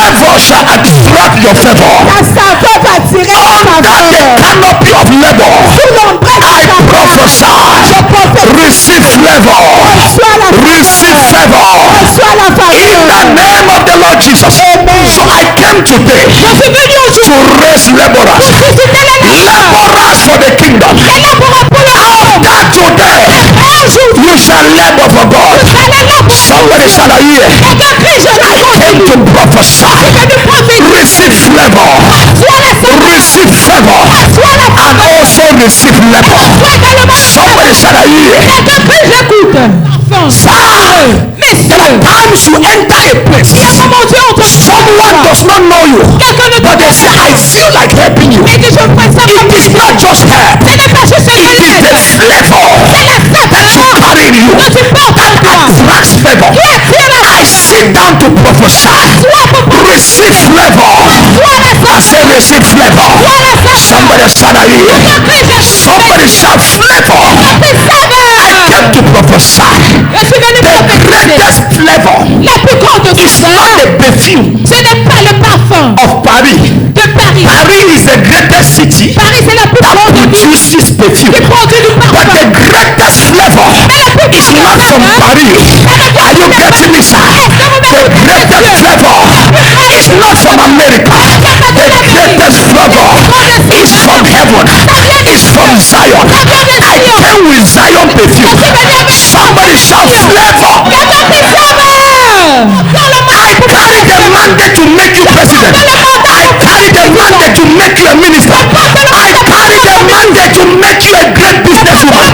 favor shall attract your favor. faveur va attirer ta Under the faveur. canopy of labor, Sous l'ombrelle I de ta prophesy. Receive favor. Receive favor. reçois la In faveur. the name of the Lord Jesus. So I came today Je suis venu aujourd'hui to raise laborers. susciter les laboreurs. Laborers for the kingdom. Les laboreurs pour le royaume. That today Aujourd'hui, you shall labor for God. Somebody shout out here. quelqu'un crie, je I came to prophesy. Receive flavor. Receive favor. And also receive labor. Somebody shout out here. quelqu'un crie, j'écoute. Sir, there are times you enter a place. Someone does not know you, but they say, I feel like helping you. It is not just help. It is the flavor that you carry in you that attracts favor. I sit down to prophesy. Receive flavor. I say receive flavor. Somebody shout out here. Somebody shout flavor. I came to prophesy. The greatest flavor is not the perfume Ce n'est pas le parfum of Paris. de Paris. Paris is the greatest city Paris, c'est la plus that grande ville produces perfume. qui produit du But parfum. the greatest flavor is not from Paris. Are you getting me, sir? The greatest flavor is not from America. The greatest flavor is from heaven. It's from Zion. I came with Zion perfume. Somebody shout flavor. I carry the mandate to make you president. I carry the mandate to make you a minister. I carry the mandate to make you a great businesswoman.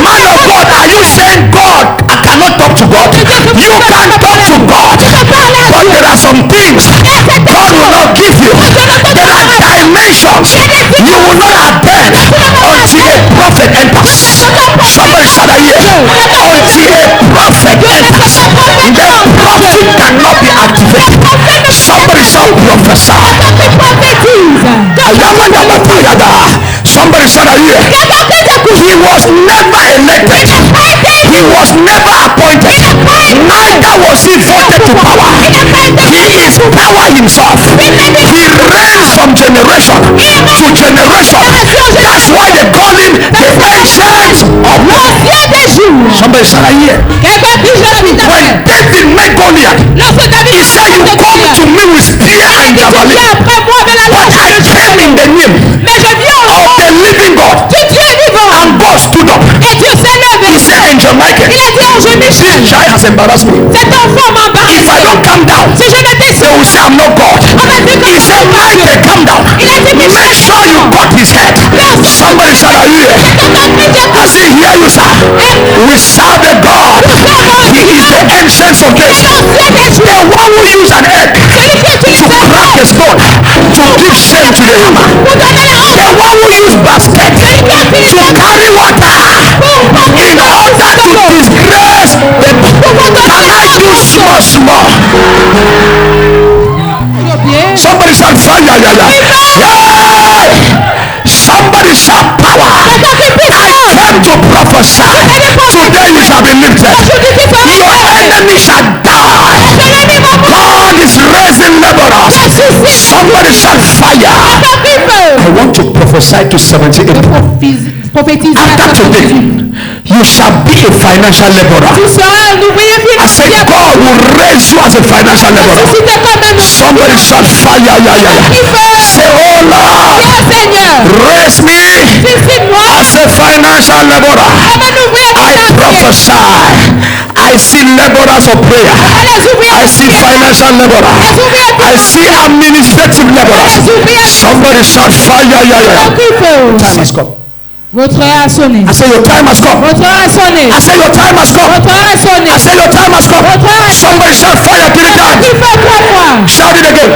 Man of God, are you saying God, I cannot talk to God? You can talk to God, but there are some things God will not give you. There are dimensions you will not attain until a prophet enters. Somebody shout out here. Until a prophet enters, the prophet cannot be activated. Somebody shout prophesy. Somebody shout out here. He was never elected. He was never appointed. Neither was he voted to power. He is power himself. He reigns from generation to generation. That's why they call him the ancient of days. Somebody shout out here. When David met Goliath, he said, you come to me with spear and javelin, but I came in the name of the living God. And God stood up. He said, Angel Michael, this child has embarrassed me. If I don't come down, they will say I'm not God. He said, Michael, come down. Make sure you got his head. Somebody shout out here. I say, hear you, sir. We serve the God. He is the ancient of days. The one who used an egg to crack a stone to give shame to the hammer. The one who used basket to carry water in order to disgrace the can I do small. Somebody shout fire. Somebody shout power. I came to prophesy. Today you shall be lifted. Your enemy shall die. God is raising laborers. Somebody shout fire. I want to prophesy to 78 people. After today, you shall be a financial laborer. I said God will raise you as a financial laborer. Somebody shout fire. Say, oh Lord, raise me as a financial laborer. I prophesy. I see laborers of prayer. I see financial laborers. I see administrative laborers. Somebody shout fire. Time has come. Votre heure a sonné. I say your time has come. Votre heure a sonné. I say your time has come. Votre heure a sonné. I say your time has come. Somebody shout fire 3 times. Il fait 3 fois. Shout it again.